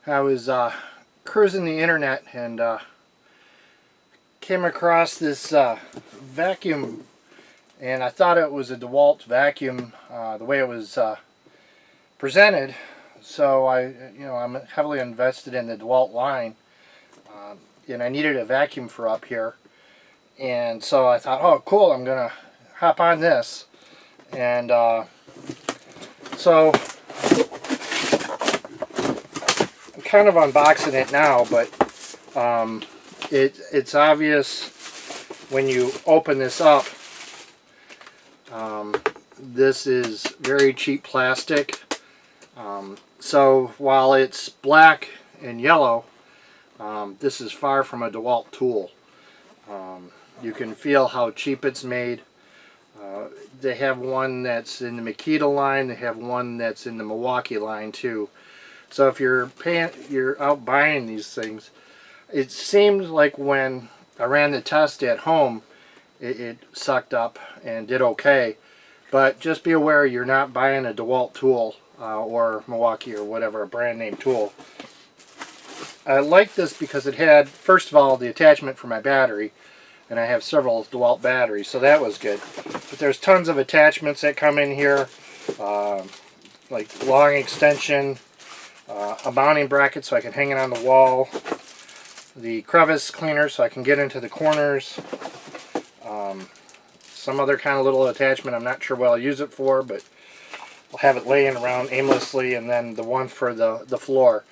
I was cruising the internet and came across this vacuum, and I thought it was a Dewalt vacuum the way it was presented. So I'm heavily invested in the Dewalt line, and I needed a vacuum for up here, and so I thought, oh cool, I'm gonna hop on this, and so I'm kind of unboxing it now, but it's obvious when you open this up. This is very cheap plastic. So while it's black and yellow, this is far from a Dewalt tool. You can feel how cheap it's made. They have one that's in the Makita line. They have one that's in the Milwaukee line too. So if you're out buying these things, it seemed like when I ran the test at home, it sucked up and did okay. But just be aware you're not buying a Dewalt tool or Milwaukee or whatever, a brand name tool. I like this because it had, first of all, the attachment for my battery, and I have several Dewalt batteries, so that was good. But there's tons of attachments that come in here, like long extension, a mounting bracket so I can hang it on the wall, the crevice cleaner so I can get into the corners, some other kind of little attachment. I'm not sure what I'll use it for, but I'll have it laying around aimlessly, and then the one for the floor.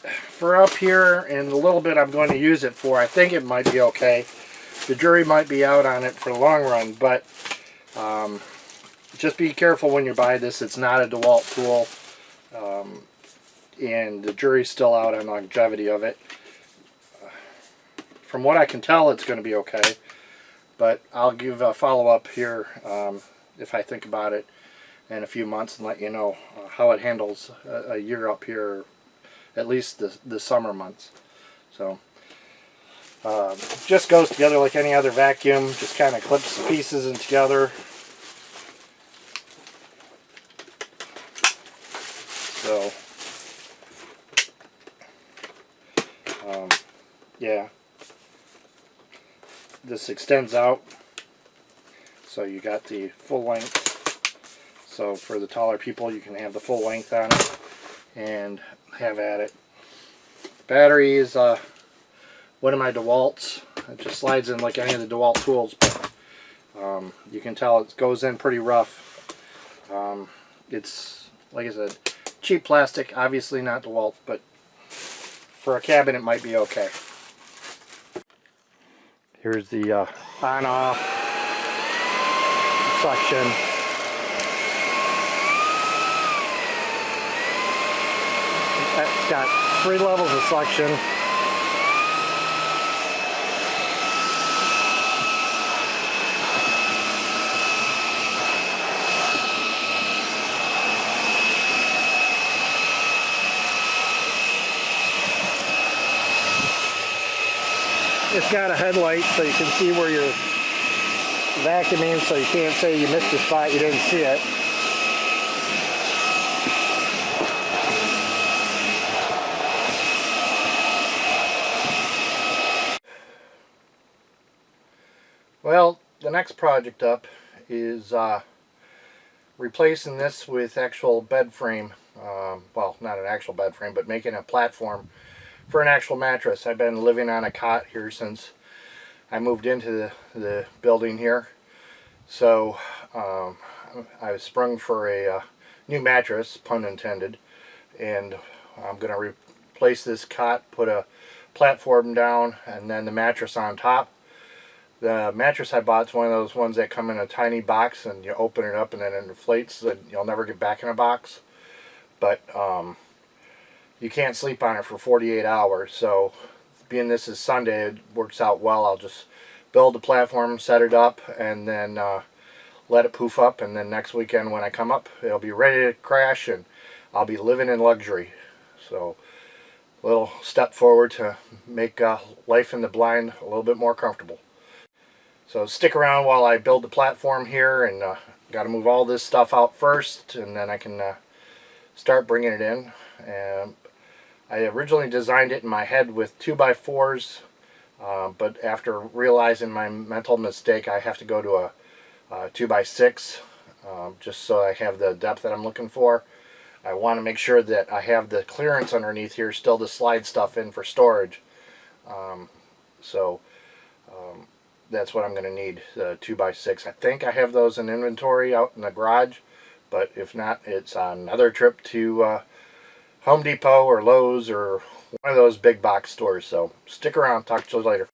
For up here and the little bit I'm going to use it for, I think it might be okay. The jury might be out on it for the long run, but just be careful when you buy this. It's not a Dewalt tool, and the jury's still out on longevity of it. From what I can tell, it's going to be okay, but I'll give a follow-up here if I think about it in a few months and let you know how it handles a year up here, at least the summer months. So just goes together like any other vacuum, just kind of clips the pieces in together. So yeah, this extends out, so you got the full length. So for the taller people, you can have the full length on it and have at it. Battery is one of my Dewalts. It just slides in like any of the Dewalt tools, but you can tell it goes in pretty rough. It's, like I said, cheap plastic, obviously not Dewalt, but for a cabin it might be okay. Here's the on-off suction. It's got 3 levels of suction. It's got a headlight so you can see where you're vacuuming, so you can't say you missed a spot, you didn't see it. Well, the next project up is replacing this with actual bed frame. Well, not an actual bed frame, but making a platform for an actual mattress. I've been living on a cot here since I moved into the building here. So I was sprung for a new mattress, pun intended, and I'm going to replace this cot, put a platform down, and then the mattress on top. The mattress I bought is one of those ones that come in a tiny box and you open it up and then it inflates and you'll never get back in a box. But you can't sleep on it for 48 hours, so being this is Sunday, it works out well. I'll just build the platform, set it up, and then let it poof up, and then next weekend when I come up, it'll be ready to crash and I'll be living in luxury. So a little step forward to make life in the blind a little bit more comfortable. So stick around while I build the platform here, and got to move all this stuff out first, and then I can start bringing it in. and I originally designed it in my head with 2x4s, but after realizing my mental mistake, I have to go to a 2x6, just so I have the depth that I'm looking for. I want to make sure that I have the clearance underneath here still to slide stuff in for storage. So that's what I'm going to need, the 2x6. I think I have those in inventory out in the garage, but if not, it's another trip to Home Depot or Lowe's or one of those big box stores. So stick around. Talk to you later.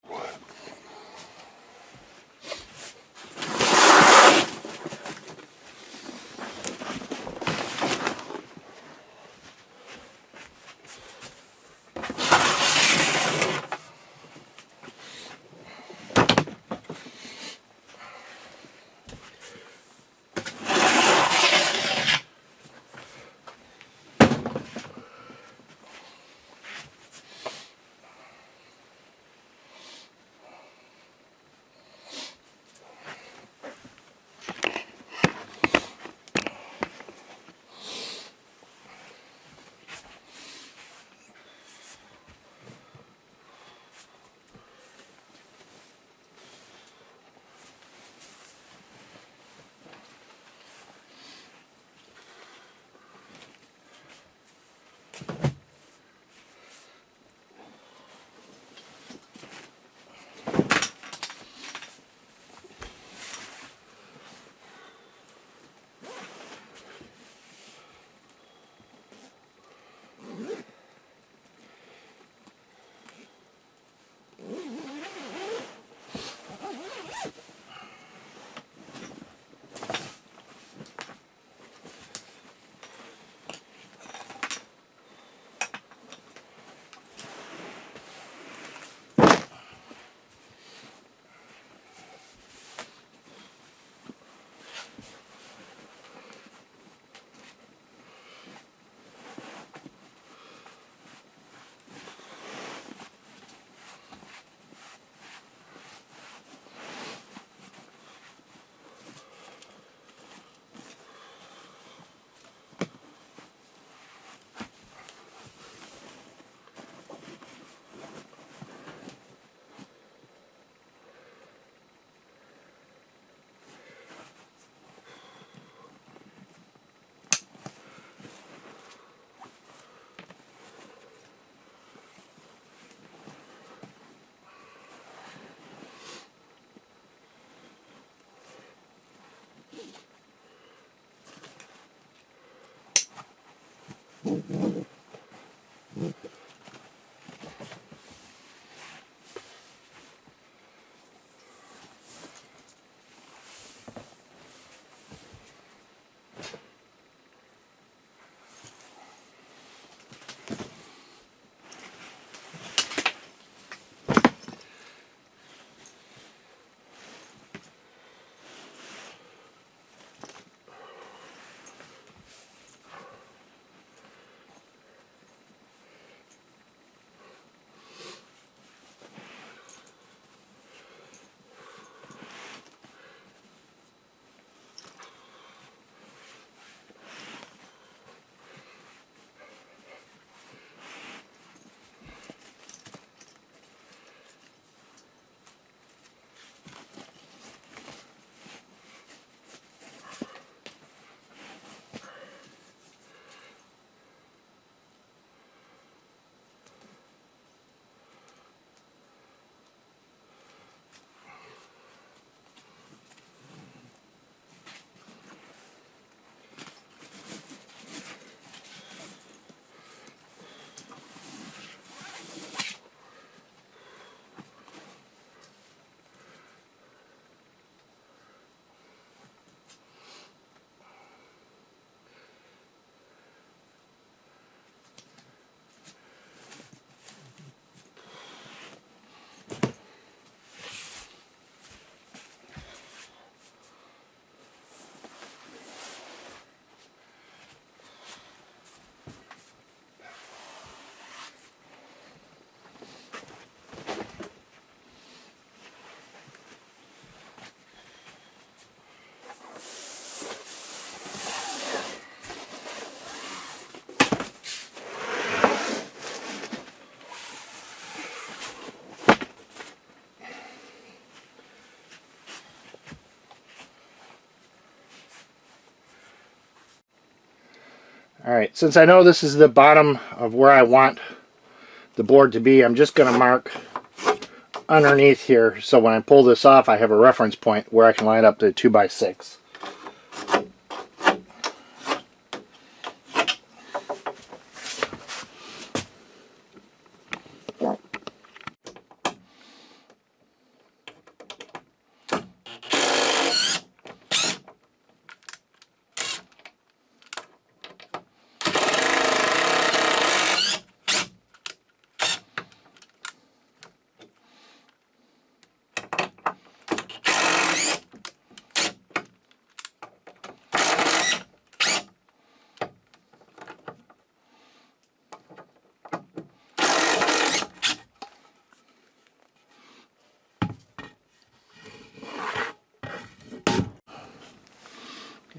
Alright, since I know this is the bottom of where I want the board to be, I'm just going to mark underneath here so when I pull this off I have a reference point where I can line up the 2x6.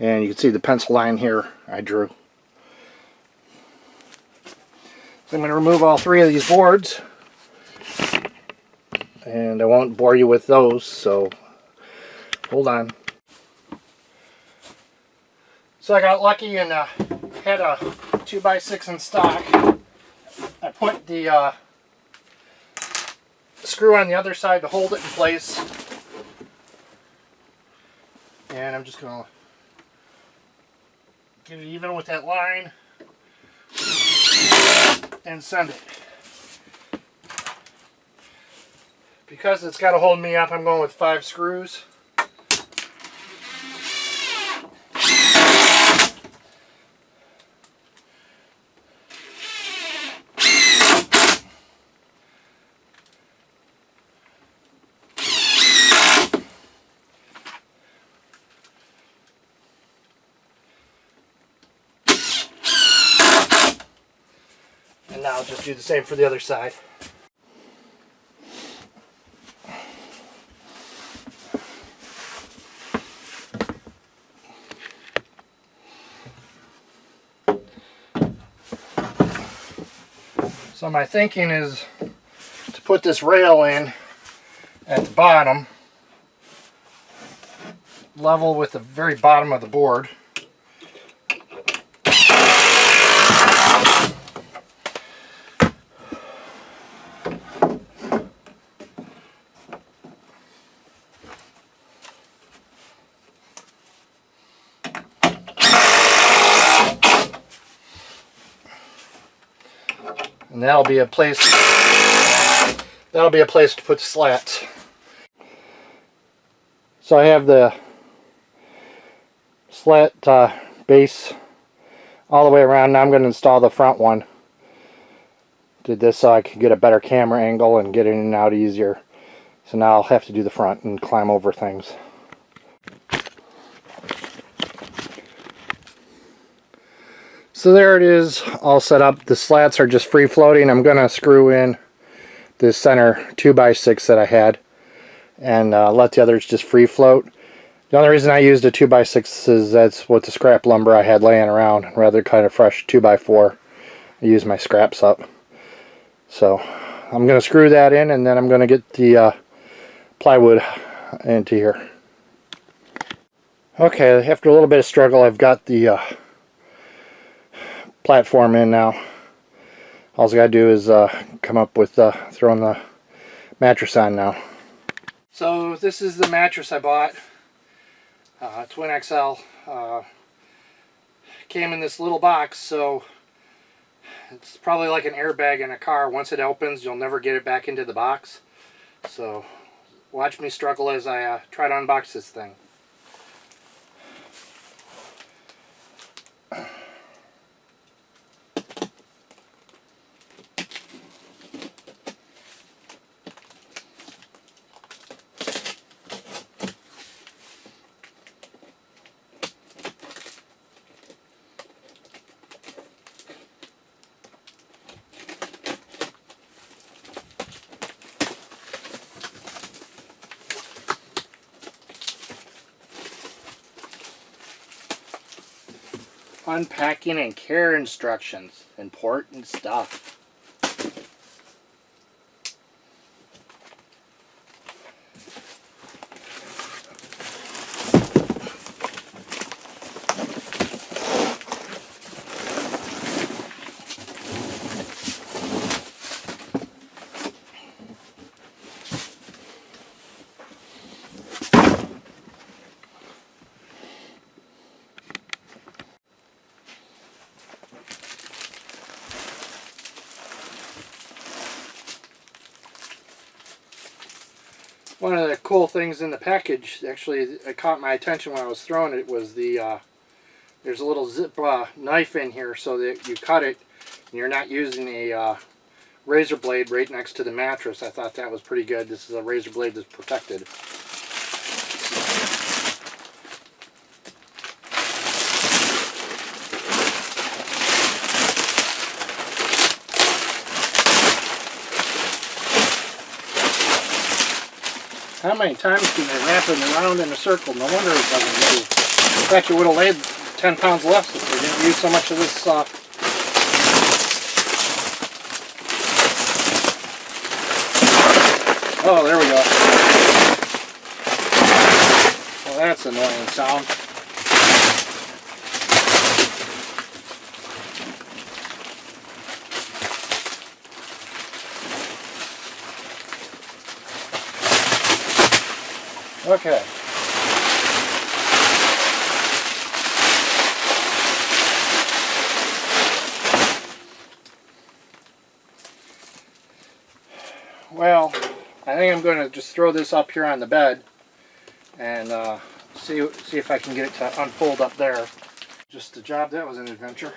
And you can see the pencil line here I drew. So I'm going to remove all three of these boards. And I won't bore you with those, so hold on. So I got lucky and had a 2x6 in stock. I put the screw on the other side to hold it in place. And I'm just going to get it even with that line and send it. Because it's got to hold me up, I'm going with 5 screws. And now I'll just do the same for the other side. So my thinking is to put this rail in at the bottom, level with the very bottom of the board. And that'll be a place to put the slats. So I have the slat base all the way around. Now I'm going to install the front one. Did this so I could get a better camera angle and get in and out easier. So now I'll have to do the front and climb over things. So there it is, all set up. The slats are just free floating. I'm going to screw in the center 2x6 that I had and let the others just free float. The only reason I used a 2x6 is that's what the scrap lumber I had laying around. Rather kind of fresh 2x4, I used my scraps up. So I'm going to screw that in and then I'm going to get the plywood into here. Okay, after a little bit of struggle I've got the platform in now. All I gotta do is come up with throwing the mattress on now. So this is the mattress I bought, Twin XL. Came in this little box, so it's probably like an airbag in a car. Once it opens, you'll never get it back into the box. So watch me struggle as I try to unbox this thing. Unpacking and care instructions. Important stuff. One of the cool things in the package, actually, it caught my attention when I was throwing it, was the there's a little zip knife in here so that you cut it and you're not using a razor blade right next to the mattress. I thought that was pretty good. This is a razor blade that's protected. How many times can they wrap it around in a circle? No wonder it doesn't move. In fact, it would have weighed 10 pounds less if they didn't use so much of this. Oh, there we go. Well, that's an annoying sound. Okay. Well, I think I'm going to just throw this up here on the bed and see if I can get it to unfold up there. Just a job. That was an adventure.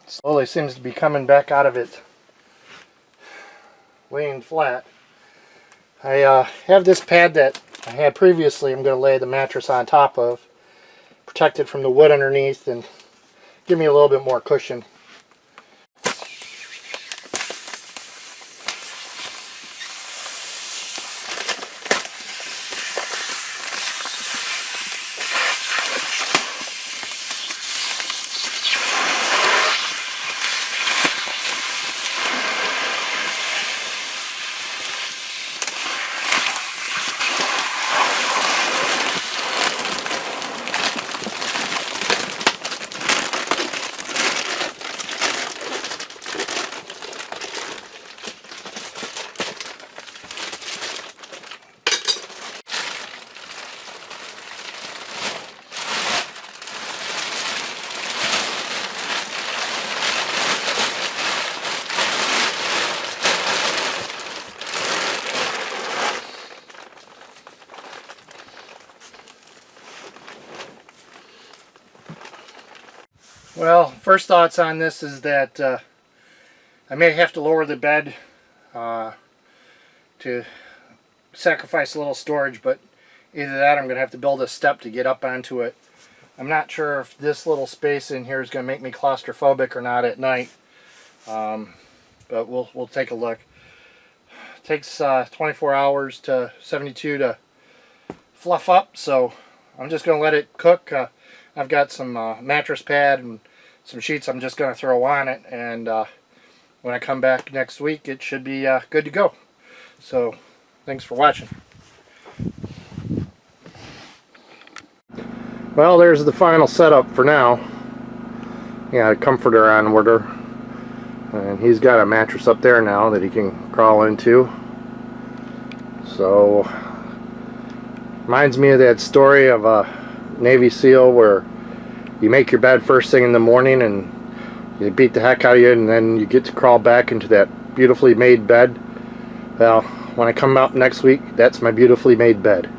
Slowly seems to be coming back out of it, laying flat. I have this pad that I had previously. I'm going to lay the mattress on top of, protect it from the wood underneath, and give me a little bit more cushion. Well, first thoughts on this is that I may have to lower the bed to sacrifice a little storage, but either that or I'm going to have to build a step to get up onto it. I'm not sure if this little space in here is going to make me claustrophobic or not at night, but we'll take a look. It takes 24 hours to 72 to fluff up, so I'm just going to let it cook. I've got some mattress pad and some sheets I'm just going to throw on it, and when I come back next week it should be good to go. So thanks for watching. Well, there's the final setup for now. Got a comforter on order, and he's got a mattress up there now that he can crawl into. So reminds me of that story of a Navy SEAL where you make your bed first thing in the morning and you beat the heck out of you, and then you get to crawl back into that beautifully made bed. Well, when I come out next week, that's my beautifully made bed.